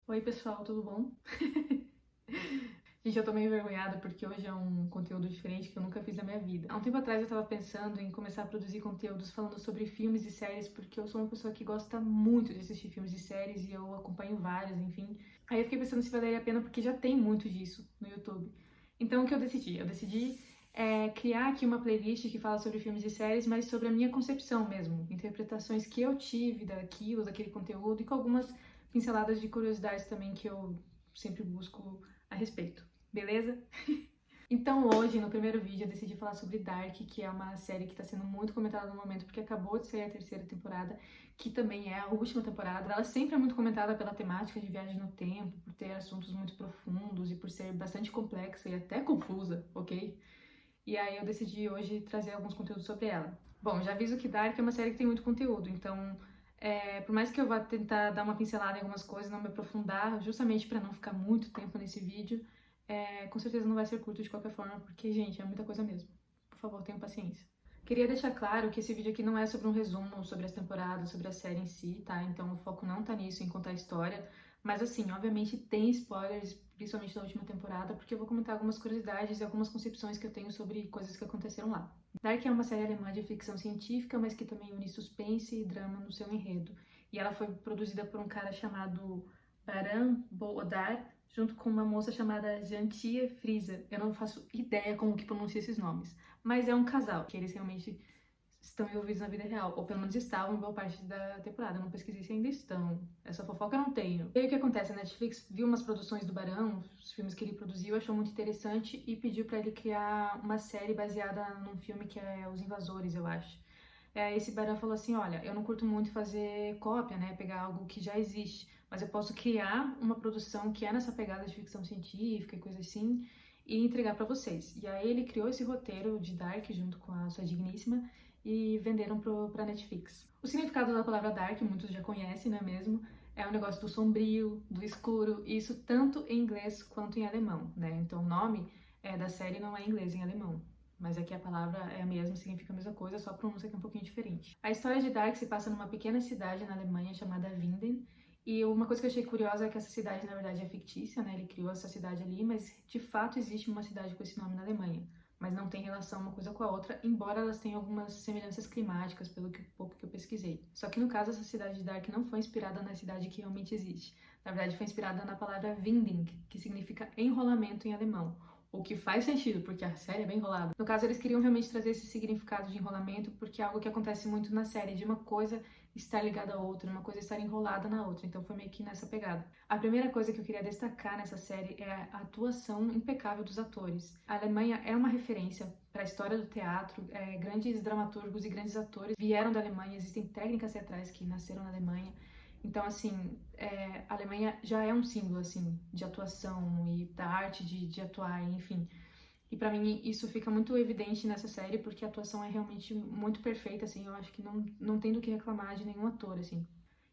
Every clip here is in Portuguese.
Oi, pessoal, tudo bom? Gente, eu tô meio envergonhada porque hoje é um conteúdo diferente que eu nunca fiz na minha vida. Há um tempo atrás eu tava pensando em começar a produzir conteúdos falando sobre filmes e séries, porque eu sou uma pessoa que gosta muito de assistir filmes e séries e eu acompanho vários, enfim. Aí eu fiquei pensando se valeria a pena porque já tem muito disso no YouTube. Então o que eu decidi? Criar aqui uma playlist que fala sobre filmes e séries, mas sobre a minha concepção mesmo, interpretações que eu tive daquilo, daquele conteúdo e com algumas pinceladas de curiosidades também que eu sempre busco a respeito, beleza? Então hoje, no primeiro vídeo, eu decidi falar sobre Dark, que é uma série que está sendo muito comentada no momento, porque acabou de sair a terceira temporada, que também é a última temporada. Ela sempre é muito comentada pela temática de viagem no tempo, por ter assuntos muito profundos e por ser bastante complexa e até confusa, ok? E aí eu decidi hoje trazer alguns conteúdos sobre ela. Bom, já aviso que Dark é uma série que tem muito conteúdo, então por mais que eu vá tentar dar uma pincelada em algumas coisas, não me aprofundar, justamente para não ficar muito tempo nesse vídeo, com certeza não vai ser curto de qualquer forma, porque, gente, é muita coisa mesmo. Por favor, tenham paciência. Queria deixar claro que esse vídeo aqui não é sobre um resumo sobre as temporadas, sobre a série em si, tá? Então o foco não tá nisso, em contar a história. Mas assim, obviamente tem spoilers, principalmente da última temporada, porque eu vou comentar algumas curiosidades e algumas concepções que eu tenho sobre coisas que aconteceram lá. Dark é uma série alemã de ficção científica, mas que também une suspense e drama no seu enredo. E ela foi produzida por um cara chamado Baran bo Odar, junto com uma moça chamada Jantia Frieza. Eu não faço ideia como que pronuncia esses nomes, mas é um casal, que eles realmente estão envolvidos na vida real, ou pelo menos estavam em boa parte da temporada. Eu não pesquisei se ainda estão. Essa fofoca eu não tenho. E aí o que acontece? A Netflix viu umas produções do Barão, os filmes que ele produziu, achou muito interessante e pediu pra ele criar uma série baseada num filme que é Os Invasores, eu acho. Esse Barão falou assim, olha, eu não curto muito fazer cópia, né, pegar algo que já existe, mas eu posso criar uma produção que é nessa pegada de ficção científica e coisa assim, e entregar pra vocês. E aí ele criou esse roteiro de Dark junto com a sua digníssima, e venderam pra Netflix. O significado da palavra dark, muitos já conhecem, não é mesmo? É o negócio do sombrio, do escuro, e isso tanto em inglês quanto em alemão, né? Então o nome da série não é em inglês, é em alemão. Mas aqui a palavra é a mesma, significa a mesma coisa, só a pronúncia que é um pouquinho diferente. A história de Dark se passa numa pequena cidade na Alemanha chamada Winden, e uma coisa que eu achei curiosa é que essa cidade, na verdade, é fictícia, né? Ele criou essa cidade ali, mas de fato existe uma cidade com esse nome na Alemanha, mas não tem relação uma coisa com a outra, embora elas tenham algumas semelhanças climáticas, pelo que pouco que eu pesquisei. Só que no caso, essa cidade de Dark não foi inspirada na cidade que realmente existe. Na verdade, foi inspirada na palavra Winding, que significa enrolamento em alemão. O que faz sentido, porque a série é bem enrolada. No caso, eles queriam realmente trazer esse significado de enrolamento, porque é algo que acontece muito na série, de uma coisa estar ligada à outra, uma coisa estar enrolada na outra. Então foi meio que nessa pegada. A primeira coisa que eu queria destacar nessa série é a atuação impecável dos atores. A Alemanha é uma referência para a história do teatro, grandes dramaturgos e grandes atores vieram da Alemanha, existem técnicas teatrais que nasceram na Alemanha. Então, assim, a Alemanha já é um símbolo, assim, de atuação e da arte de atuar, enfim. E pra mim isso fica muito evidente nessa série, porque a atuação é realmente muito perfeita, assim, eu acho que não tem do que reclamar de nenhum ator, assim.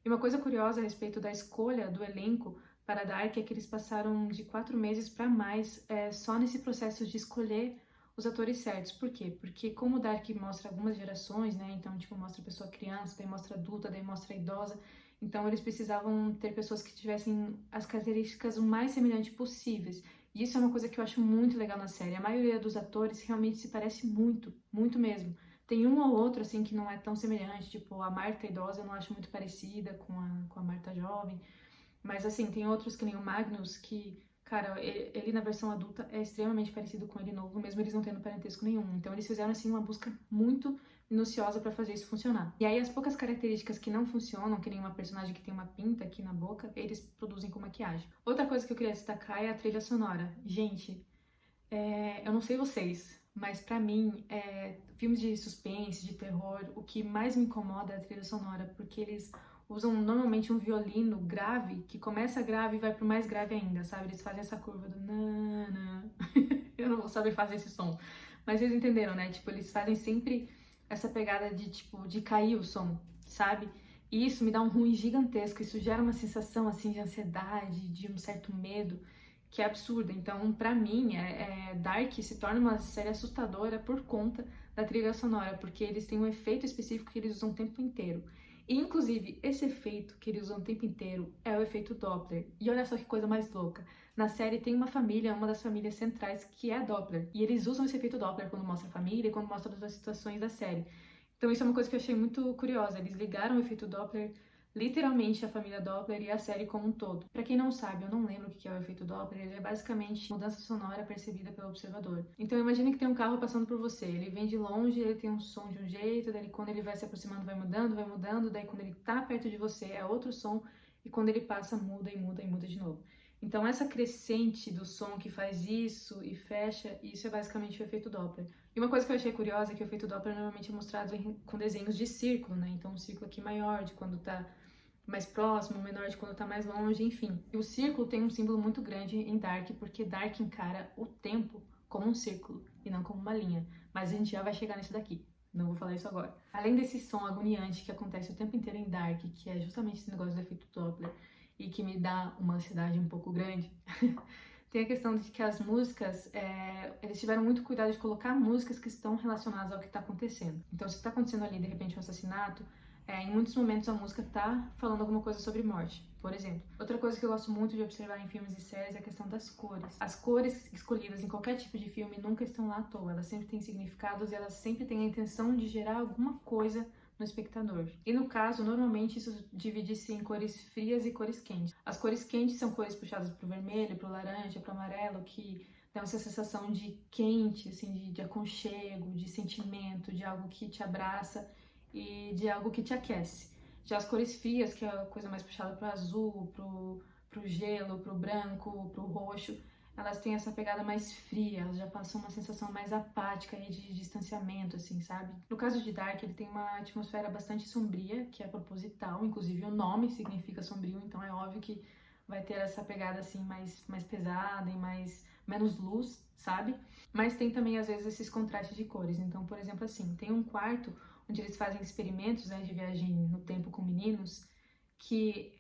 E uma coisa curiosa a respeito da escolha do elenco para Dark é que eles passaram de 4 meses para mais só nesse processo de escolher os atores certos. Por quê? Porque como Dark mostra algumas gerações, né, então, tipo, mostra a pessoa criança, daí mostra adulta, daí mostra idosa, então eles precisavam ter pessoas que tivessem as características o mais semelhantes possíveis. E isso é uma coisa que eu acho muito legal na série. A maioria dos atores realmente se parece muito, muito mesmo. Tem um ou outro, assim, que não é tão semelhante, tipo a Marta idosa eu não acho muito parecida com a Marta jovem. Mas, assim, tem outros que nem o Magnus, que, cara, ele na versão adulta é extremamente parecido com ele novo, mesmo eles não tendo parentesco nenhum. Então eles fizeram, assim, uma busca muito minuciosa pra fazer isso funcionar. E aí as poucas características que não funcionam, que nem uma personagem que tem uma pinta aqui na boca, eles produzem com maquiagem. Outra coisa que eu queria destacar é a trilha sonora. Gente, eu não sei vocês, mas pra mim, filmes de suspense, de terror, o que mais me incomoda é a trilha sonora, porque eles usam normalmente um violino grave, que começa grave e vai pro mais grave ainda, sabe? Eles fazem essa curva do nana. Eu não vou saber fazer esse som, mas vocês entenderam, né? Tipo, eles fazem sempre essa pegada de, tipo, de cair o som, sabe? E isso me dá um ruim gigantesco, isso gera uma sensação, assim, de ansiedade, de um certo medo, que é absurda. Então, pra mim, Dark se torna uma série assustadora por conta da trilha sonora, porque eles têm um efeito específico que eles usam o tempo inteiro. E, inclusive, esse efeito que ele usa o tempo inteiro é o efeito Doppler. E olha só que coisa mais louca. Na série tem uma família, uma das famílias centrais, que é Doppler. E eles usam esse efeito Doppler quando mostra a família e quando mostra outras situações da série. Então isso é uma coisa que eu achei muito curiosa. Eles ligaram o efeito Doppler, literalmente a família Doppler e a série como um todo. Pra quem não sabe, eu não lembro o que é o efeito Doppler, ele é basicamente mudança sonora percebida pelo observador. Então imagine que tem um carro passando por você, ele vem de longe, ele tem um som de um jeito, daí quando ele vai se aproximando vai mudando, daí quando ele tá perto de você é outro som, e quando ele passa muda e muda e muda de novo. Então essa crescente do som que faz isso e fecha, isso é basicamente o efeito Doppler. E uma coisa que eu achei curiosa é que o efeito Doppler normalmente é mostrado com desenhos de círculo, né? Então um círculo aqui maior de quando tá mais próximo, menor de quando tá mais longe, enfim. E o círculo tem um símbolo muito grande em Dark, porque Dark encara o tempo como um círculo e não como uma linha. Mas a gente já vai chegar nisso daqui. Não vou falar isso agora. Além desse som agoniante que acontece o tempo inteiro em Dark, que é justamente esse negócio do efeito Doppler, e que me dá uma ansiedade um pouco grande, tem a questão de que as músicas, eles tiveram muito cuidado de colocar músicas que estão relacionadas ao que está acontecendo. Então, se está acontecendo ali, de repente, um assassinato, em muitos momentos a música tá falando alguma coisa sobre morte, por exemplo. Outra coisa que eu gosto muito de observar em filmes e séries é a questão das cores. As cores escolhidas em qualquer tipo de filme nunca estão lá à toa, elas sempre têm significados e elas sempre têm a intenção de gerar alguma coisa no espectador. E no caso, normalmente isso divide-se em cores frias e cores quentes. As cores quentes são cores puxadas pro vermelho, pro laranja, pro amarelo, que dão essa sensação de quente, assim, de aconchego, de sentimento, de algo que te abraça e de algo que te aquece. Já as cores frias, que é a coisa mais puxada pro azul, pro gelo, pro branco, pro roxo, elas têm essa pegada mais fria, elas já passam uma sensação mais apática e de distanciamento, assim, sabe? No caso de Dark, ele tem uma atmosfera bastante sombria, que é proposital, inclusive o nome significa sombrio, então é óbvio que vai ter essa pegada, assim, mais pesada e menos luz, sabe? Mas tem também, às vezes, esses contrastes de cores. Então, por exemplo, assim, tem um quarto onde eles fazem experimentos, né, de viagem no tempo com meninos, que,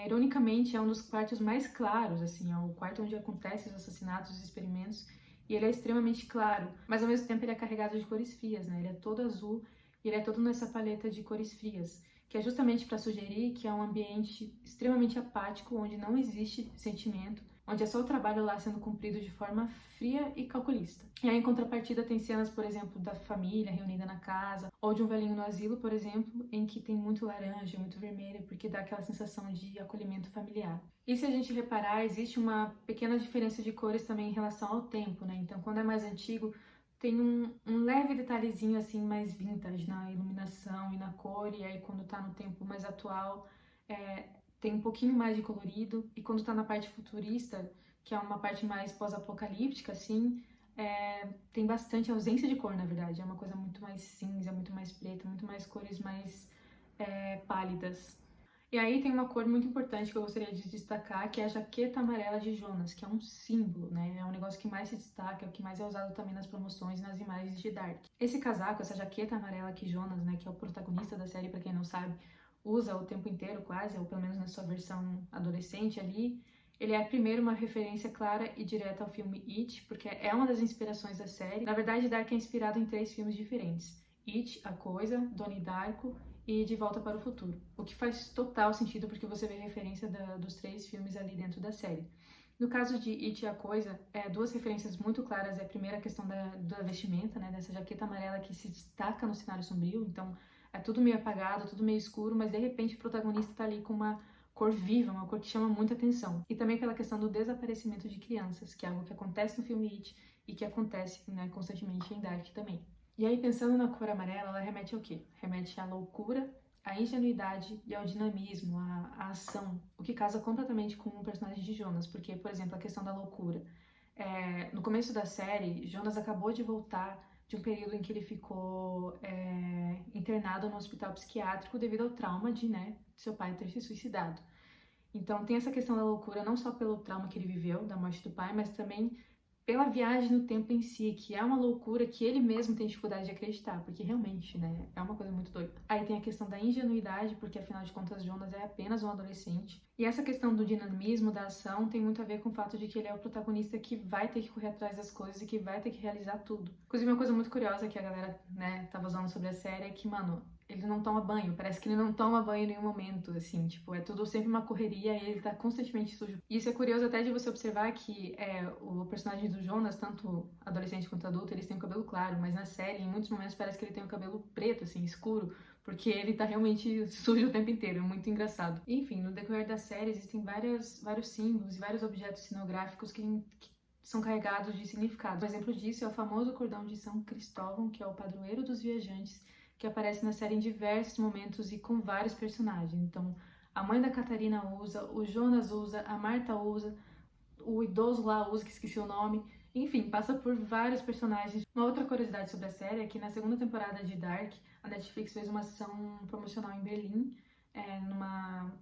ironicamente, é um dos quartos mais claros, assim, é o quarto onde acontecem os assassinatos, os experimentos, e ele é extremamente claro, mas ao mesmo tempo ele é carregado de cores frias, né, ele é todo azul, e ele é todo nessa paleta de cores frias, que é justamente para sugerir que é um ambiente extremamente apático, onde não existe sentimento, onde é só o trabalho lá sendo cumprido de forma fria e calculista. E aí, em contrapartida, tem cenas, por exemplo, da família reunida na casa, ou de um velhinho no asilo, por exemplo, em que tem muito laranja, muito vermelho, porque dá aquela sensação de acolhimento familiar. E se a gente reparar, existe uma pequena diferença de cores também em relação ao tempo, né? Então, quando é mais antigo, tem um leve detalhezinho, assim, mais vintage na iluminação e na cor, e aí quando tá no tempo mais atual, tem um pouquinho mais de colorido, e quando tá na parte futurista, que é uma parte mais pós-apocalíptica, assim, tem bastante ausência de cor, na verdade. É uma coisa muito mais cinza, muito mais preta, muito mais cores mais pálidas. E aí tem uma cor muito importante que eu gostaria de destacar, que é a jaqueta amarela de Jonas, que é um símbolo, né? É um negócio que mais se destaca, é o que mais é usado também nas promoções e nas imagens de Dark. Esse casaco, essa jaqueta amarela que Jonas, né, que é o protagonista da série, pra quem não sabe, usa o tempo inteiro quase, ou pelo menos na sua versão adolescente ali, ele é primeiro uma referência clara e direta ao filme It, porque é uma das inspirações da série. Na verdade, Dark é inspirado em 3 filmes diferentes: It, A Coisa, Donnie Darko e De Volta para o Futuro. O que faz total sentido porque você vê referência dos 3 filmes ali dentro da série. No caso de It e A Coisa, 2 referências muito claras. É a primeira questão da vestimenta, né, dessa jaqueta amarela que se destaca no cenário sombrio, então é tudo meio apagado, tudo meio escuro, mas de repente o protagonista tá ali com uma cor viva, uma cor que chama muita atenção. E também pela questão do desaparecimento de crianças, que é algo que acontece no filme It e que acontece, né, constantemente em Dark também. E aí, pensando na cor amarela, ela remete ao quê? Remete à loucura, à ingenuidade e ao dinamismo, à ação, o que casa completamente com o personagem de Jonas, porque, por exemplo, a questão da loucura. No começo da série, Jonas acabou de voltar de um período em que ele ficou internado no hospital psiquiátrico devido ao trauma de seu pai ter se suicidado. Então tem essa questão da loucura, não só pelo trauma que ele viveu, da morte do pai, mas também pela viagem no tempo em si, que é uma loucura que ele mesmo tem dificuldade de acreditar, porque realmente, é uma coisa muito doida. Aí tem a questão da ingenuidade, porque afinal de contas Jonas é apenas um adolescente. E essa questão do dinamismo, da ação, tem muito a ver com o fato de que ele é o protagonista que vai ter que correr atrás das coisas e que vai ter que realizar tudo. Inclusive, uma coisa muito curiosa que a galera, tava usando sobre a série é que, mano, ele não toma banho, parece que ele não toma banho em nenhum momento, assim, tipo, é tudo sempre uma correria e ele tá constantemente sujo. E isso é curioso até de você observar que o personagem do Jonas, tanto adolescente quanto adulto, eles têm o cabelo claro, mas na série, em muitos momentos, parece que ele tem o cabelo preto, assim, escuro, porque ele tá realmente sujo o tempo inteiro, é muito engraçado. Enfim, no decorrer da série existem vários símbolos e vários objetos cenográficos que são carregados de significado. Um exemplo disso é o famoso cordão de São Cristóvão, que é o padroeiro dos viajantes, que aparece na série em diversos momentos e com vários personagens. Então, a mãe da Catarina usa, o Jonas usa, a Marta usa, o idoso lá usa, que esqueci o nome. Enfim, passa por vários personagens. Uma outra curiosidade sobre a série é que na segunda temporada de Dark, a Netflix fez uma ação promocional em Berlim, numa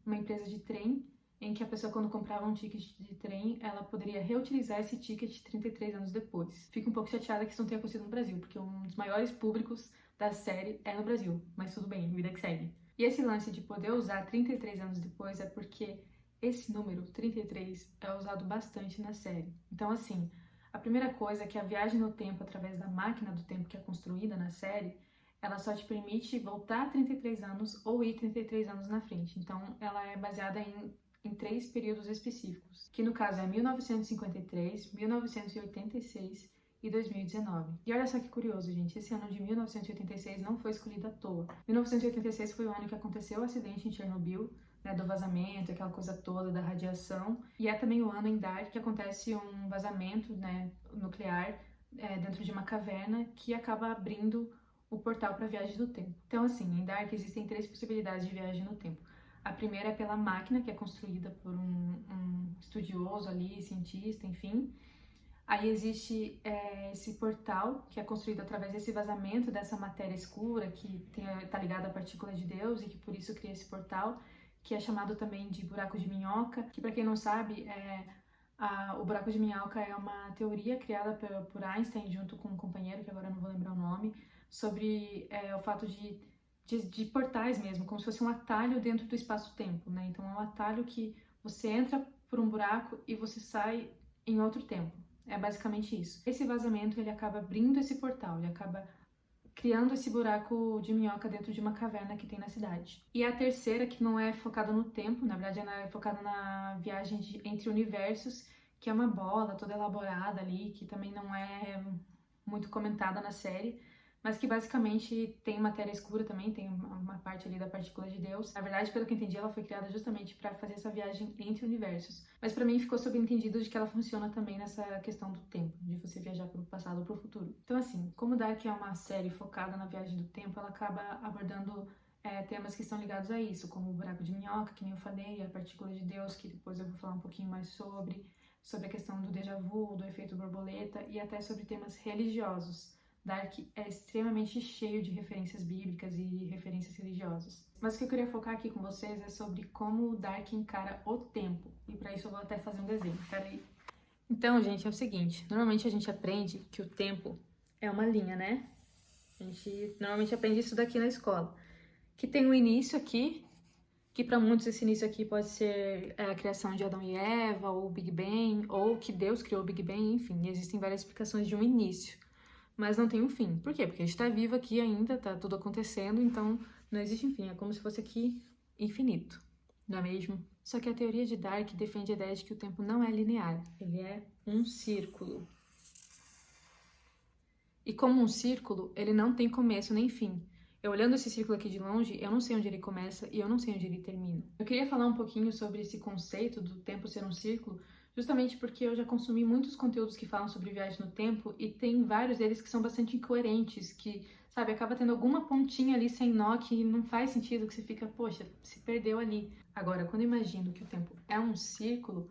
empresa de trem, em que a pessoa, quando comprava um ticket de trem, ela poderia reutilizar esse ticket 33 anos depois. Fico um pouco chateada que isso não tenha acontecido no Brasil, porque um dos maiores públicos da série é no Brasil, mas tudo bem, vida que segue. E esse lance de poder usar 33 anos depois é porque esse número, 33, é usado bastante na série. Então, assim, a primeira coisa é que a viagem no tempo através da máquina do tempo que é construída na série, ela só te permite voltar 33 anos ou ir 33 anos na frente. Então, ela é baseada em 3 períodos específicos, que no caso é 1953, 1986 e 2019. E olha só que curioso, gente, esse ano de 1986 não foi escolhido à toa. 1986 foi o ano que aconteceu o acidente em Chernobyl, né, do vazamento, aquela coisa toda da radiação, e é também o ano em Dark que acontece um vazamento, né, nuclear dentro de uma caverna que acaba abrindo o portal para a viagem do tempo. Então, assim, em Dark existem 3 possibilidades de viagem no tempo. A primeira é pela máquina, que é construída por um estudioso ali, cientista, enfim. Aí existe esse portal, que é construído através desse vazamento dessa matéria escura, que está ligada à partícula de Deus e que por isso cria esse portal, que é chamado também de buraco de minhoca, que para quem não sabe, o buraco de minhoca é uma teoria criada por Einstein junto com um companheiro, que agora eu não vou lembrar o nome, sobre o fato de portais mesmo, como se fosse um atalho dentro do espaço-tempo, né? Então é um atalho que você entra por um buraco e você sai em outro tempo. É basicamente isso. Esse vazamento, ele acaba abrindo esse portal, ele acaba criando esse buraco de minhoca dentro de uma caverna que tem na cidade. E a terceira, que não é focada no tempo, na verdade ela é focada na viagem entre universos, que é uma bola toda elaborada ali, que também não é muito comentada na série, mas que basicamente tem matéria escura também, tem uma parte ali da partícula de Deus. Na verdade, pelo que eu entendi, ela foi criada justamente para fazer essa viagem entre universos. Mas para mim ficou subentendido de que ela funciona também nessa questão do tempo, de você viajar para o passado ou para o futuro. Então, assim, como Dark é uma série focada na viagem do tempo, ela acaba abordando temas que estão ligados a isso, como o buraco de minhoca, que nem eu falei, a partícula de Deus, que depois eu vou falar um pouquinho mais sobre a questão do déjà vu, do efeito borboleta e até sobre temas religiosos. Dark é extremamente cheio de referências bíblicas e referências religiosas. Mas o que eu queria focar aqui com vocês é sobre como Dark encara o tempo. E para isso eu vou até fazer um desenho, peraí. Então, gente, é o seguinte. Normalmente a gente aprende que o tempo é uma linha, né? A gente normalmente aprende isso daqui na escola. Que tem um início aqui, que para muitos esse início aqui pode ser a criação de Adão e Eva, ou o Big Bang, ou que Deus criou o Big Bang, enfim. Existem várias explicações de um início. Mas não tem um fim. Por quê? Porque a gente tá vivo aqui ainda, tá tudo acontecendo, então não existe um fim. É como se fosse aqui infinito, não é mesmo? Só que a teoria de Dark defende a ideia de que o tempo não é linear, ele é um círculo. E como um círculo, ele não tem começo nem fim. Eu olhando esse círculo aqui de longe, eu não sei onde ele começa e eu não sei onde ele termina. Eu queria falar um pouquinho sobre esse conceito do tempo ser um círculo, justamente porque eu já consumi muitos conteúdos que falam sobre viagem no tempo e tem vários deles que são bastante incoerentes, que, sabe, acaba tendo alguma pontinha ali sem nó que não faz sentido, que você fica, poxa, se perdeu ali. Agora, quando eu imagino que o tempo é um círculo,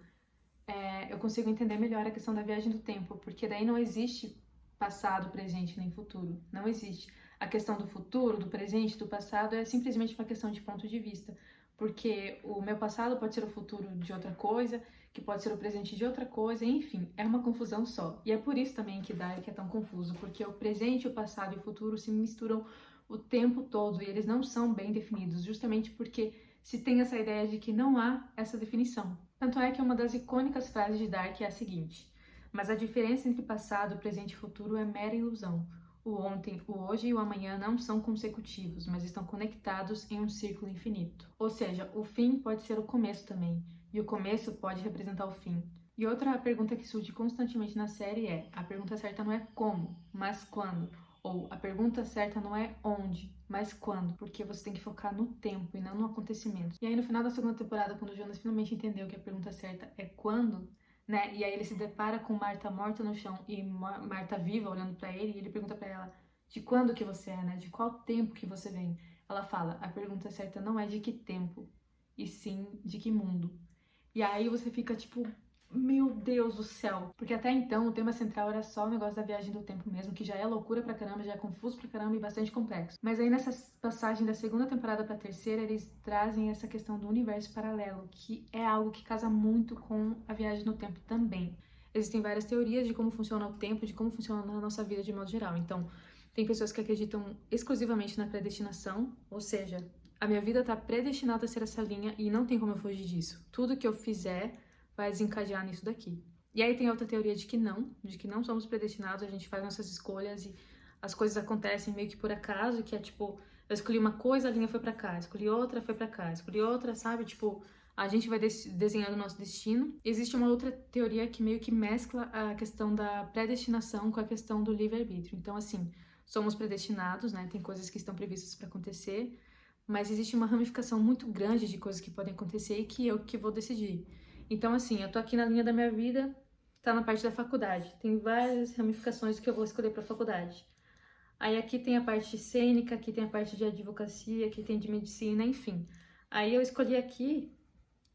eu consigo entender melhor a questão da viagem do tempo, porque daí não existe passado, presente nem futuro, não existe. A questão do futuro, do presente, do passado é simplesmente uma questão de ponto de vista, porque o meu passado pode ser o futuro de outra coisa, que pode ser o presente de outra coisa, enfim, é uma confusão só. E é por isso também que Dark é tão confuso, porque o presente, o passado e o futuro se misturam o tempo todo e eles não são bem definidos, justamente porque se tem essa ideia de que não há essa definição. Tanto é que uma das icônicas frases de Dark é a seguinte: mas a diferença entre passado, presente e futuro é mera ilusão. O ontem, o hoje e o amanhã não são consecutivos, mas estão conectados em um círculo infinito. Ou seja, o fim pode ser o começo também, e o começo pode representar o fim. E outra pergunta que surge constantemente na série é: a pergunta certa não é como, mas quando. Ou a pergunta certa não é onde, mas quando, porque você tem que focar no tempo e não no acontecimento. E aí no final da segunda temporada, quando o Jonas finalmente entendeu que a pergunta certa é quando, né? E aí ele se depara com Marta morta no chão e Marta viva olhando pra ele, e ele pergunta pra ela: de quando que você é, né? De qual tempo que você vem? Ela fala: a pergunta certa não é de que tempo, e sim de que mundo. E aí você fica tipo: meu Deus do céu. Porque até então o tema central era só o negócio da viagem do tempo mesmo, que já é loucura pra caramba, já é confuso pra caramba e bastante complexo. Mas aí nessa passagem da segunda temporada pra terceira, eles trazem essa questão do universo paralelo, que é algo que casa muito com a viagem no tempo também. Existem várias teorias de como funciona o tempo, de como funciona a nossa vida de modo geral. Então, tem pessoas que acreditam exclusivamente na predestinação, ou seja, a minha vida tá predestinada a ser essa linha e não tem como eu fugir disso. Tudo que eu fizer vai desencadear nisso daqui. E aí tem outra teoria de que não somos predestinados, a gente faz nossas escolhas e as coisas acontecem meio que por acaso, que é tipo, eu escolhi uma coisa, a linha foi pra cá, escolhi outra, foi pra cá, escolhi outra, sabe? Tipo, a gente vai desenhando o nosso destino. Existe uma outra teoria que meio que mescla a questão da predestinação com a questão do livre-arbítrio. Então, assim, somos predestinados, né? Tem coisas que estão previstas para acontecer, mas existe uma ramificação muito grande de coisas que podem acontecer e que eu que vou decidir. Então, assim, eu tô aqui na linha da minha vida, tá na parte da faculdade. Tem várias ramificações que eu vou escolher pra faculdade. Aí aqui tem a parte cênica, aqui tem a parte de advocacia, aqui tem de medicina, enfim. Aí eu escolhi aqui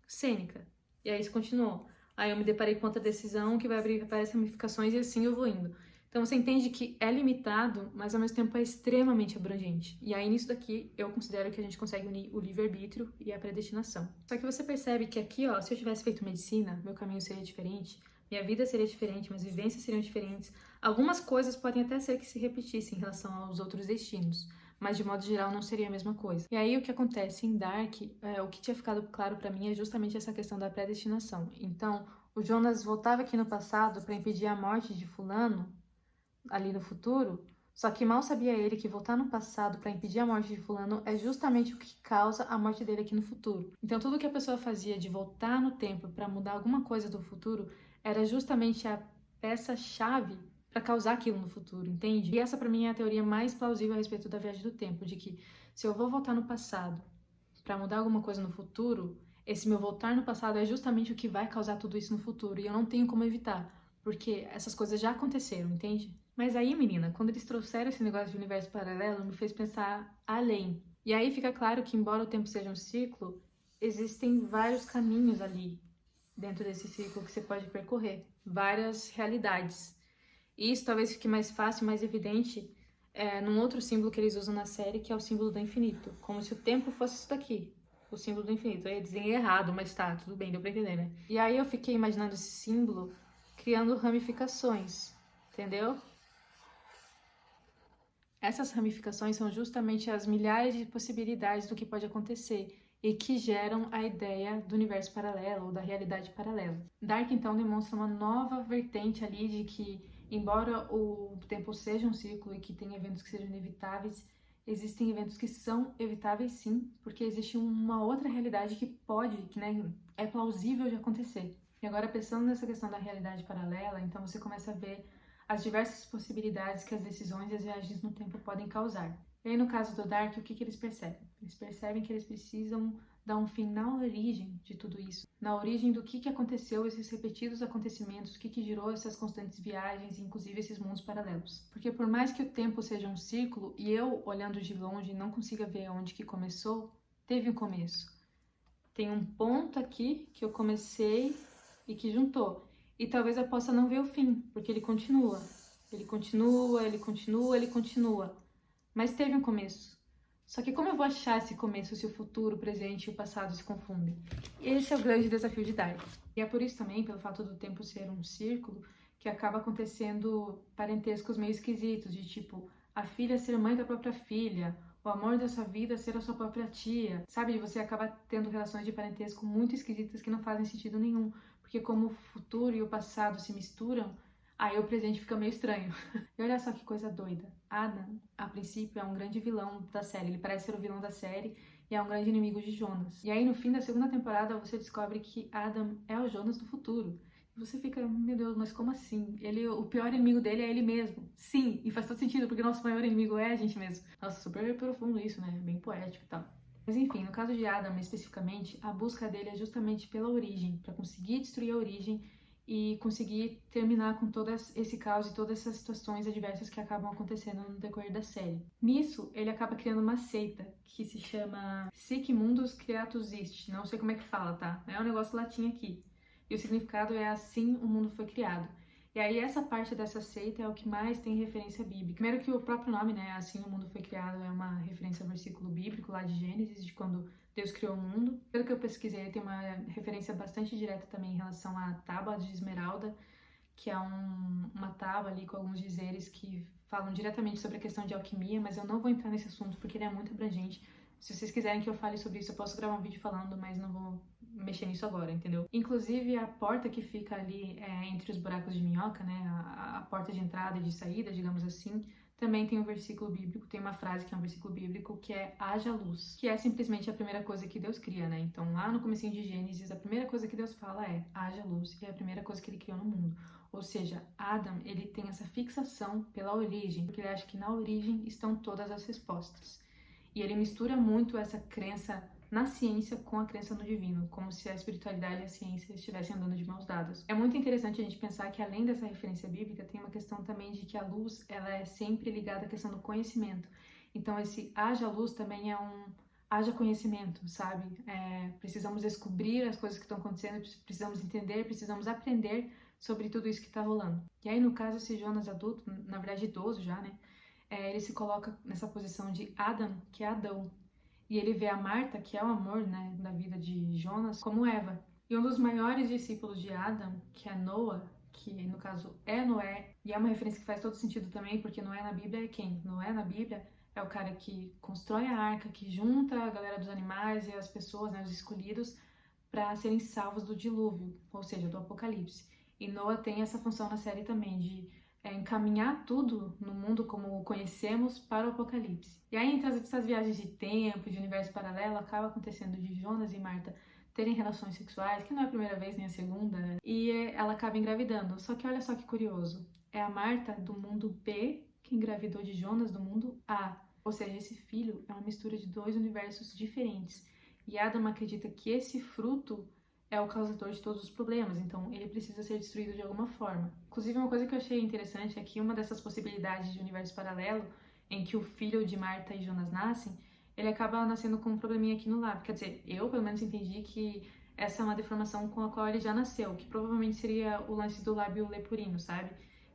cênica. E aí isso continuou. Aí eu me deparei com outra decisão que vai abrir várias ramificações e assim eu vou indo. Então você entende que é limitado, mas ao mesmo tempo é extremamente abrangente. E aí nisso daqui eu considero que a gente consegue unir o livre-arbítrio e a predestinação. Só que você percebe que aqui, ó, se eu tivesse feito medicina, meu caminho seria diferente, minha vida seria diferente, minhas vivências seriam diferentes. Algumas coisas podem até ser que se repetissem em relação aos outros destinos, mas de modo geral não seria a mesma coisa. E aí o que acontece em Dark, o que tinha ficado claro pra mim é justamente essa questão da predestinação. Então, o Jonas voltava aqui no passado para impedir a morte de fulano ali no futuro, só que mal sabia ele que voltar no passado para impedir a morte de fulano é justamente o que causa a morte dele aqui no futuro. Então tudo que a pessoa fazia de voltar no tempo para mudar alguma coisa do futuro era justamente a peça-chave para causar aquilo no futuro, entende? E essa para mim é a teoria mais plausível a respeito da viagem do tempo, de que se eu vou voltar no passado para mudar alguma coisa no futuro, esse meu voltar no passado é justamente o que vai causar tudo isso no futuro e eu não tenho como evitar, porque essas coisas já aconteceram, entende? Mas aí, menina, quando eles trouxeram esse negócio de universo paralelo, me fez pensar além. E aí fica claro que, embora o tempo seja um ciclo, existem vários caminhos ali dentro desse ciclo que você pode percorrer, várias realidades. E isso talvez fique mais fácil, mais evidente, num outro símbolo que eles usam na série, que é o símbolo do infinito. Como se o tempo fosse isso daqui, o símbolo do infinito. Eu ia dizer errado, mas tá, tudo bem, deu pra entender, né? E aí eu fiquei imaginando esse símbolo criando ramificações, entendeu? Essas ramificações são justamente as milhares de possibilidades do que pode acontecer e que geram a ideia do universo paralelo ou da realidade paralela. Dark, então, demonstra uma nova vertente ali de que, embora o tempo seja um ciclo e que tem eventos que sejam inevitáveis, existem eventos que são evitáveis sim, porque existe uma outra realidade que pode, que né, é plausível de acontecer. E agora, pensando nessa questão da realidade paralela, então você começa a ver as diversas possibilidades que as decisões e as viagens no tempo podem causar. E aí, no caso do Dark, o que eles percebem? Eles percebem que eles precisam dar um fim na origem de tudo isso, na origem do que aconteceu, esses repetidos acontecimentos, o que gerou essas constantes viagens, inclusive esses mundos paralelos. Porque por mais que o tempo seja um círculo e eu, olhando de longe, não consiga ver onde que começou, teve um começo. Tem um ponto aqui que eu comecei e que juntou. E talvez eu possa não ver o fim, porque ele continua. Ele continua, ele continua, ele continua. Mas teve um começo. Só que como eu vou achar esse começo se o futuro, o presente e o passado se confundem? Esse é o grande desafio de Dark. E é por isso também, pelo fato do tempo ser um círculo, que acaba acontecendo parentescos meio esquisitos, de tipo, a filha ser mãe da própria filha, o amor da sua vida ser a sua própria tia. Sabe, você acaba tendo relações de parentesco muito esquisitas que não fazem sentido nenhum. Porque como o futuro e o passado se misturam, Aí o presente fica meio estranho. E olha só que coisa doida. Adam, a princípio, é um grande vilão da série. Ele parece ser o vilão da série e é um grande inimigo de Jonas. E aí, no fim da segunda temporada, você descobre que Adam é o Jonas do futuro. E você fica, meu Deus, mas como assim? O pior inimigo dele é ele mesmo. Sim, e faz todo sentido, porque o nosso maior inimigo é a gente mesmo. Nossa, super profundo isso, né? Bem poético e tal. Mas enfim, no caso de Adam especificamente, a busca dele é justamente pela origem, para conseguir destruir a origem e conseguir terminar com todo esse caos e todas essas situações adversas que acabam acontecendo no decorrer da série. Nisso, ele acaba criando uma seita que se chama Sic Mundus Creatus Est. Não sei como é que fala, tá? É um negócio latim aqui. E o significado é assim o mundo foi criado. E aí essa parte dessa seita é o que mais tem referência bíblica. Primeiro que o próprio nome, né, assim o mundo foi criado, é uma referência ao versículo bíblico lá de Gênesis, de quando Deus criou o mundo. Pelo que eu pesquisei, tem uma referência bastante direta também em relação à tábua de esmeralda, que é uma tábua ali com alguns dizeres que falam diretamente sobre a questão de alquimia, mas eu não vou entrar nesse assunto porque ele é muito abrangente. Se vocês quiserem que eu fale sobre isso, eu posso gravar um vídeo falando, mas não vou mexer nisso agora, entendeu? Inclusive, a porta que fica ali entre os buracos de minhoca, né, a porta de entrada e de saída, digamos assim, também tem um versículo bíblico, tem uma frase que é um versículo bíblico que é haja luz, que é simplesmente a primeira coisa que Deus cria, né? Então, lá no comecinho de Gênesis, a primeira coisa que Deus fala é haja luz, e é a primeira coisa que ele criou no mundo. Ou seja, Adam, ele tem essa fixação pela origem, porque ele acha que na origem estão todas as respostas. E ele mistura muito essa crença na ciência com a crença no divino, como se a espiritualidade e a ciência estivessem andando de mãos dadas. É muito interessante a gente pensar que além dessa referência bíblica, tem uma questão também de que a luz, ela é sempre ligada à questão do conhecimento. Então esse haja luz também é haja conhecimento, sabe? Precisamos descobrir as coisas que estão acontecendo, precisamos entender, precisamos aprender sobre tudo isso que está rolando. E aí, no caso, esse Jonas adulto, na verdade idoso já, né? Ele se coloca nessa posição de Adam, que é Adão. E ele vê a Marta, que é o amor, né, da vida de Jonas, como Eva. E um dos maiores discípulos de Adam, que é Noa, que no caso é Noé, e é uma referência que faz todo sentido também, porque Noé na Bíblia é quem? Noé na Bíblia é o cara que constrói a arca, que junta a galera dos animais e as pessoas, né, os escolhidos, para serem salvos do dilúvio, ou seja, do apocalipse. E Noa tem essa função na série também, de encaminhar tudo no mundo como o conhecemos para o apocalipse. E aí, entre essas viagens de tempo, de universo paralelo, acaba acontecendo de Jonas e Marta terem relações sexuais, que não é a primeira vez nem a segunda, e ela acaba engravidando. Só que olha só que curioso, é a Marta do mundo B que engravidou de Jonas do mundo A. Ou seja, esse filho é uma mistura de dois universos diferentes. E Adam acredita que esse fruto é o causador de todos os problemas, então ele precisa ser destruído de alguma forma. Inclusive, uma coisa que eu achei interessante é que uma dessas possibilidades de universo paralelo, em que o filho de Marta e Jonas nascem, ele acaba nascendo com um probleminha aqui no lábio. Quer dizer, eu pelo menos entendi que essa é uma deformação com a qual ele já nasceu, que provavelmente seria o lance do lábio leporino, sabe?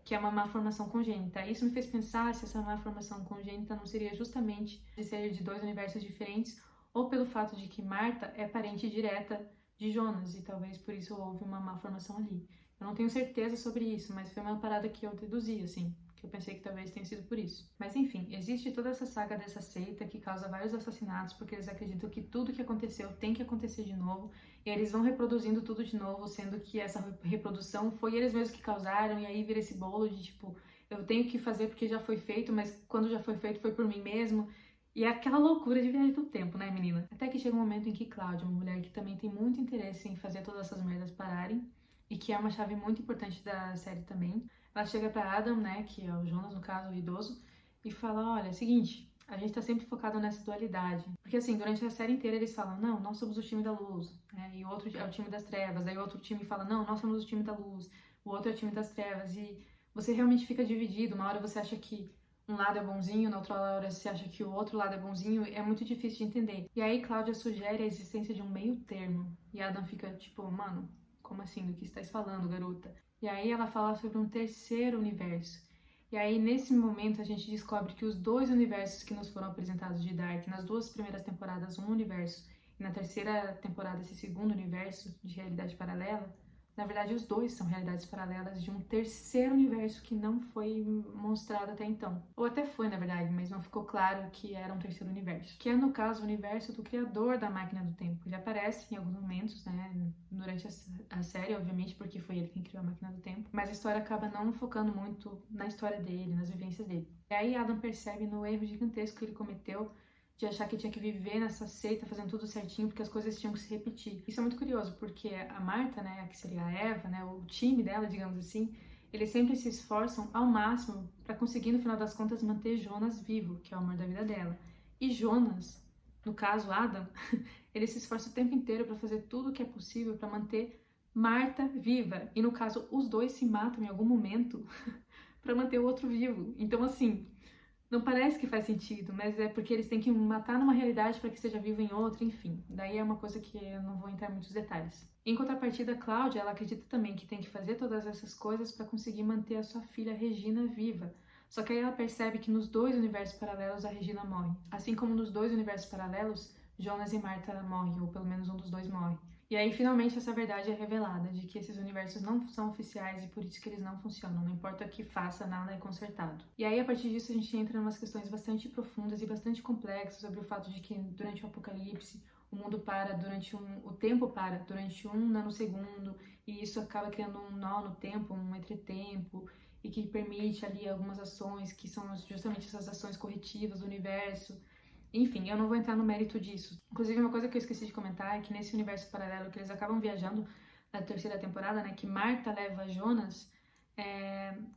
Que é uma malformação congênita. Isso me fez pensar se essa malformação congênita não seria justamente de ser de dois universos diferentes, ou pelo fato de que Marta é parente direta de Jonas, e talvez por isso houve uma malformação ali. Eu não tenho certeza sobre isso, mas foi uma parada que eu deduzi, assim, que eu pensei que talvez tenha sido por isso. Mas enfim, existe toda essa saga dessa seita que causa vários assassinatos, porque eles acreditam que tudo que aconteceu tem que acontecer de novo, e eles vão reproduzindo tudo de novo, sendo que essa reprodução foi eles mesmos que causaram, e aí vira esse bolo de tipo, eu tenho que fazer porque já foi feito, mas quando já foi feito foi por mim mesmo. E é aquela loucura de viagem do tempo, né, menina? Até que chega um momento em que Cláudia, uma mulher que também tem muito interesse em fazer todas essas merdas pararem, e que é uma chave muito importante da série também, ela chega pra Adam, né, que é o Jonas, no caso, o idoso, e fala, olha, é o seguinte, a gente tá sempre focado nessa dualidade. Porque assim, durante a série inteira eles falam, não, nós somos o time da luz, né, e o outro é o time das trevas, aí o outro time fala, não, nós somos o time da luz, o outro é o time das trevas, e você realmente fica dividido, uma hora você acha que um lado é bonzinho, na outra hora você acha que o outro lado é bonzinho, é muito difícil de entender. E aí Cláudia sugere a existência de um meio termo. E Adam fica tipo, mano, como assim? Do que estás falando, garota? E aí ela fala sobre um terceiro universo. E aí nesse momento a gente descobre que os dois universos que nos foram apresentados de Dark, nas duas primeiras temporadas, um universo, e na terceira temporada esse segundo universo de realidade paralela, Na verdade, os dois são realidades paralelas de um terceiro universo que não foi mostrado até então. Ou até foi, na verdade, mas não ficou claro que era um terceiro universo. Que é, no caso, o universo do criador da máquina do tempo. Ele aparece em alguns momentos, né, durante a série, obviamente, porque foi ele quem criou a máquina do tempo. Mas a história acaba não focando muito na história dele, nas vivências dele. E aí Adam percebe no erro gigantesco que ele cometeu de achar que tinha que viver nessa seita fazendo tudo certinho, porque as coisas tinham que se repetir. Isso é muito curioso, porque a Marta, né, que seria a Eva, né, o time dela, digamos assim, eles sempre se esforçam ao máximo para conseguir, no final das contas, manter Jonas vivo, que é o amor da vida dela. E Jonas, no caso Adam, ele se esforça o tempo inteiro para fazer tudo o que é possível para manter Marta viva. E no caso, os dois se matam em algum momento para manter o outro vivo. Então, assim, não parece que faz sentido, mas é porque eles têm que matar numa realidade para que esteja vivo em outra, enfim. Daí é uma coisa que eu não vou entrar em muitos detalhes. Em contrapartida, Cláudia, ela acredita também que tem que fazer todas essas coisas para conseguir manter a sua filha Regina viva. Só que aí ela percebe que nos dois universos paralelos a Regina morre. Assim como nos dois universos paralelos, Jonas e Marta morrem, ou pelo menos um dos dois morre. E aí, finalmente, essa verdade é revelada, de que esses universos não são oficiais e por isso que eles não funcionam. Não importa o que faça, nada é consertado. E aí, a partir disso, a gente entra em umas questões bastante profundas e bastante complexas sobre o fato de que, durante o apocalipse, o mundo para durante o tempo para durante 1 nanosegundo, e isso acaba criando um nó no tempo, um entretempo, e que permite ali algumas ações, que são justamente essas ações corretivas do universo. Enfim, eu não vou entrar no mérito disso. Inclusive, uma coisa que eu esqueci de comentar é que nesse universo paralelo que eles acabam viajando na terceira temporada, né, que Marta leva Jonas,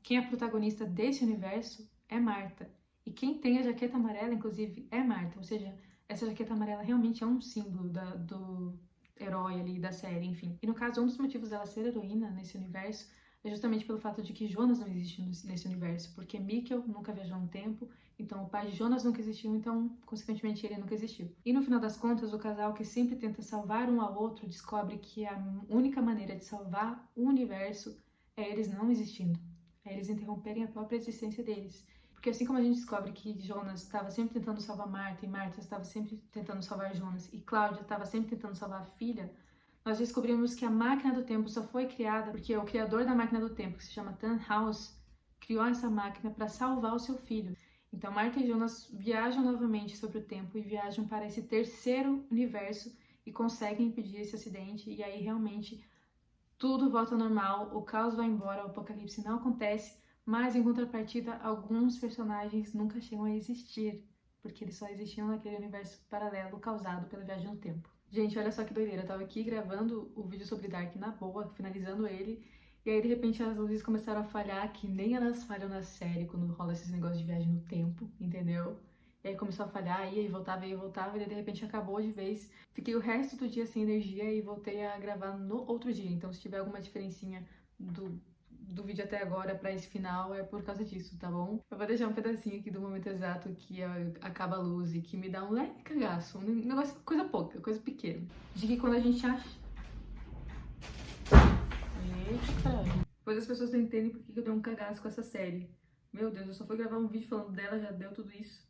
quem é protagonista desse universo é Marta. E quem tem a jaqueta amarela, inclusive, é Marta. Ou seja, essa jaqueta amarela realmente é um símbolo do herói ali da série, enfim. E no caso, um dos motivos dela ser heroína nesse universo é justamente pelo fato de que Jonas não existe nesse universo, porque Mikkel nunca viajou no tempo, então o pai de Jonas nunca existiu, então, consequentemente, ele nunca existiu. E no final das contas, o casal que sempre tenta salvar um ao outro descobre que a única maneira de salvar o universo é eles não existindo, é eles interromperem a própria existência deles. Porque assim como a gente descobre que Jonas estava sempre tentando salvar Marta, e Marta estava sempre tentando salvar Jonas, e Cláudia estava sempre tentando salvar a filha, nós descobrimos que a máquina do tempo só foi criada porque o criador da máquina do tempo, que se chama Tannhaus, criou essa máquina para salvar o seu filho. Então Marta e Jonas viajam novamente sobre o tempo e viajam para esse terceiro universo e conseguem impedir esse acidente, e aí realmente tudo volta ao normal, o caos vai embora, o apocalipse não acontece, mas em contrapartida alguns personagens nunca chegam a existir, porque eles só existiam naquele universo paralelo causado pela viagem no tempo. Gente, olha só que doideira, eu tava aqui gravando o vídeo sobre Dark na boa, finalizando ele, e aí de repente as luzes começaram a falhar, que nem elas falham na série quando rola esses negócios de viagem no tempo, entendeu? E aí começou a falhar, ia e voltava, e de repente acabou de vez. Fiquei o resto do dia sem energia e voltei a gravar no outro dia, então se tiver alguma diferencinha do vídeo até agora pra esse final é por causa disso, tá bom? Eu vou deixar um pedacinho aqui do momento exato que acaba a luz e que me dá um leve cagaço, um negócio, coisa pouca, coisa pequena. De que quando a gente acha... Eita! Depois as pessoas não entendem por que eu dei um cagaço com essa série. Meu Deus, eu só fui gravar um vídeo falando dela, já deu tudo isso.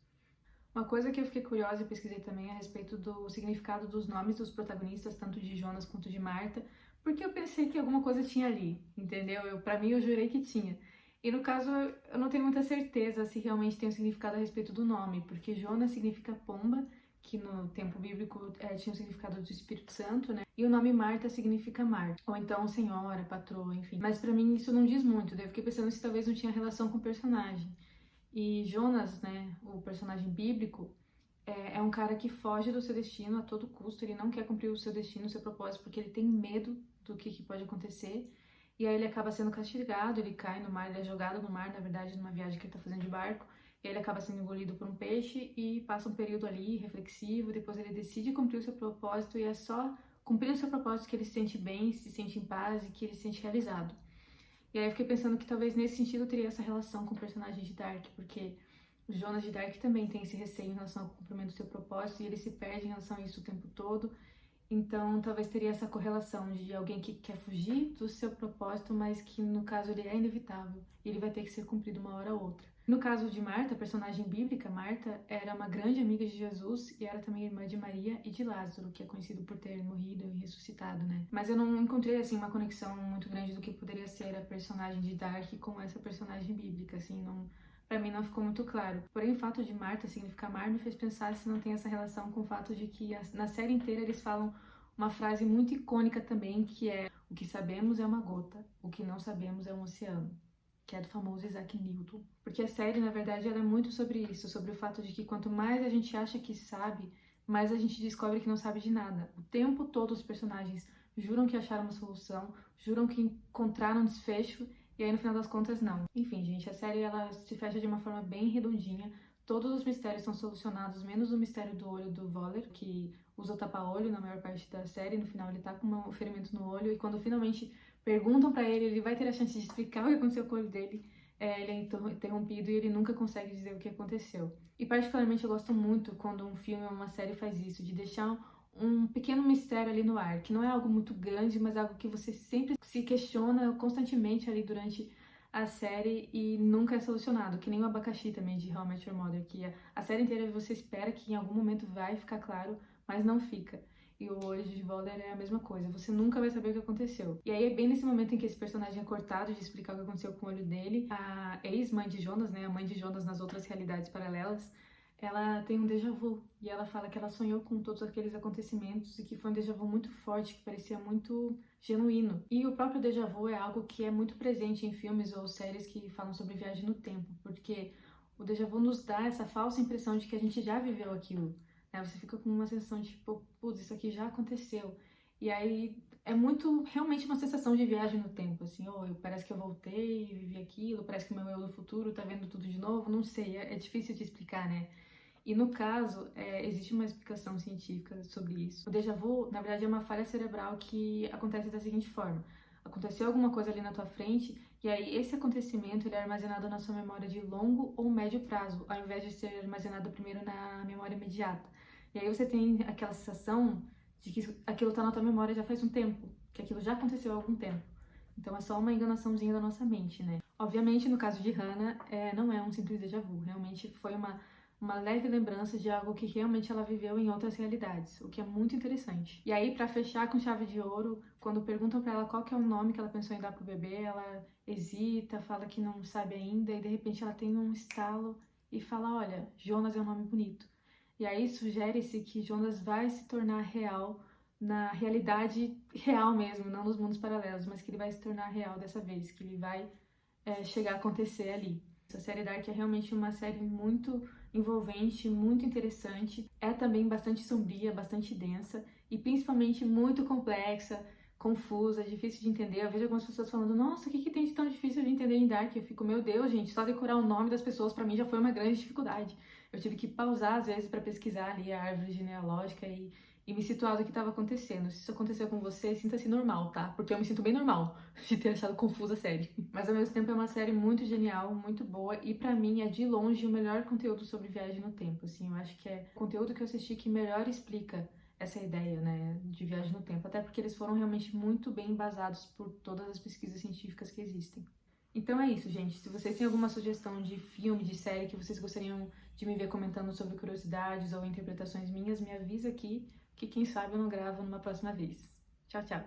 Uma coisa que eu fiquei curiosa e pesquisei também é a respeito do significado dos nomes dos protagonistas, tanto de Jonas quanto de Marta, porque eu pensei que alguma coisa tinha ali, entendeu? Pra mim, eu jurei que tinha. E no caso, eu não tenho muita certeza se realmente tem um significado a respeito do nome, porque Jonas significa pomba, que no tempo bíblico tinha o significado do Espírito Santo, né? E o nome Marta significa mar, ou então senhora, patroa, enfim. Mas pra mim isso não diz muito, daí eu fiquei pensando se talvez não tinha relação com o personagem. E Jonas, né, o personagem bíblico, é um cara que foge do seu destino a todo custo, ele não quer cumprir o seu destino, o seu propósito, porque ele tem medo do que pode acontecer, e aí ele acaba sendo castigado, ele cai no mar, ele é jogado no mar, na verdade, numa viagem que ele tá fazendo de barco, e aí ele acaba sendo engolido por um peixe e passa um período ali reflexivo, depois ele decide cumprir o seu propósito, e é só cumprir o seu propósito que ele se sente bem, se sente em paz e que ele se sente realizado. E aí eu fiquei pensando que talvez nesse sentido teria essa relação com o personagem de Dark, porque o Jonas de Dark também tem esse receio em relação ao cumprimento do seu propósito e ele se perde em relação a isso o tempo todo. Então, talvez teria essa correlação de alguém que quer fugir do seu propósito, mas que no caso ele é inevitável e ele vai ter que ser cumprido uma hora ou outra. No caso de Marta, a personagem bíblica, Marta era uma grande amiga de Jesus e era também irmã de Maria e de Lázaro, que é conhecido por ter morrido e ressuscitado, né? Mas eu não encontrei, assim, uma conexão muito grande do que poderia ser a personagem de Dark com essa personagem bíblica, assim, não... Pra mim não ficou muito claro. Porém, o fato de Marta significar mar me fez pensar se não tem essa relação com o fato de que na série inteira eles falam uma frase muito icônica também, que é: o que sabemos é uma gota, o que não sabemos é um oceano, que é do famoso Isaac Newton. Porque a série, na verdade, ela é muito sobre isso, sobre o fato de que quanto mais a gente acha que sabe, mais a gente descobre que não sabe de nada. O tempo todo os personagens juram que acharam uma solução, juram que encontraram um desfecho, e aí no final das contas não. Enfim, gente, a série ela se fecha de uma forma bem redondinha. Todos os mistérios são solucionados, menos o mistério do olho do Voller, que usa o tapa-olho na maior parte da série. No final ele tá com um ferimento no olho, e quando finalmente perguntam pra ele, ele vai ter a chance de explicar o que aconteceu com o olho dele. Ele é interrompido e ele nunca consegue dizer o que aconteceu. E particularmente eu gosto muito quando um filme ou uma série faz isso, de deixar um pequeno mistério ali no ar, que não é algo muito grande, mas algo que você sempre se questiona constantemente ali durante a série e nunca é solucionado, que nem o abacaxi também de How I Met Your Mother, que a série inteira você espera que em algum momento vai ficar claro, mas não fica. E o olho de Voller é a mesma coisa, você nunca vai saber o que aconteceu. E aí é bem nesse momento em que esse personagem é cortado de explicar o que aconteceu com o olho dele, a ex-mãe de Jonas, né, a mãe de Jonas nas outras realidades paralelas, ela tem um déjà vu, e ela fala que ela sonhou com todos aqueles acontecimentos e que foi um déjà vu muito forte, que parecia muito genuíno. E o próprio déjà vu é algo que é muito presente em filmes ou séries que falam sobre viagem no tempo, porque o déjà vu nos dá essa falsa impressão de que a gente já viveu aquilo, né? Você fica com uma sensação de tipo, putz, isso aqui já aconteceu. E aí é muito, realmente uma sensação de viagem no tempo, assim, parece que eu voltei e vivi aquilo, parece que o meu eu do futuro tá vendo tudo de novo, não sei, é difícil de explicar, né? E no caso, existe uma explicação científica sobre isso. O déjà vu, na verdade, é uma falha cerebral que acontece da seguinte forma: aconteceu alguma coisa ali na tua frente, e aí esse acontecimento ele é armazenado na sua memória de longo ou médio prazo, ao invés de ser armazenado primeiro na memória imediata. E aí você tem aquela sensação de que aquilo tá na tua memória já faz um tempo, que aquilo já aconteceu há algum tempo. Então é só uma enganaçãozinha da nossa mente, né? Obviamente, no caso de Hannah, não é um simples déjà vu, realmente foi uma leve lembrança de algo que realmente ela viveu em outras realidades, o que é muito interessante. E aí, pra fechar com chave de ouro, quando perguntam pra ela qual que é o nome que ela pensou em dar pro bebê, ela hesita, fala que não sabe ainda, e de repente ela tem um estalo e fala: olha, Jonas é um nome bonito. E aí sugere-se que Jonas vai se tornar real na realidade real mesmo, não nos mundos paralelos, mas que ele vai se tornar real dessa vez, que ele vai chegar a acontecer ali. A série Dark é realmente uma série muito envolvente, muito interessante. É também bastante sombria, bastante densa e principalmente muito complexa, confusa, difícil de entender. Eu vejo algumas pessoas falando: nossa, o que tem de tão difícil de entender em Dark? Eu fico: meu Deus, gente, só decorar o nome das pessoas pra mim já foi uma grande dificuldade. Eu tive que pausar às vezes pra pesquisar ali a árvore genealógica e me situar do que estava acontecendo. Se isso aconteceu com você, sinta-se normal, tá? Porque eu me sinto bem normal de ter achado confusa a série. Mas ao mesmo tempo é uma série muito genial, muito boa, e pra mim é de longe o melhor conteúdo sobre viagem no tempo, assim. Eu acho que é o conteúdo que eu assisti que melhor explica essa ideia, né, de viagem no tempo, até porque eles foram realmente muito bem embasados por todas as pesquisas científicas que existem. Então é isso, gente. Se vocês têm alguma sugestão de filme, de série que vocês gostariam de me ver comentando sobre curiosidades ou interpretações minhas, me avisa aqui, que quem sabe eu não gravo numa próxima vez. Tchau, tchau!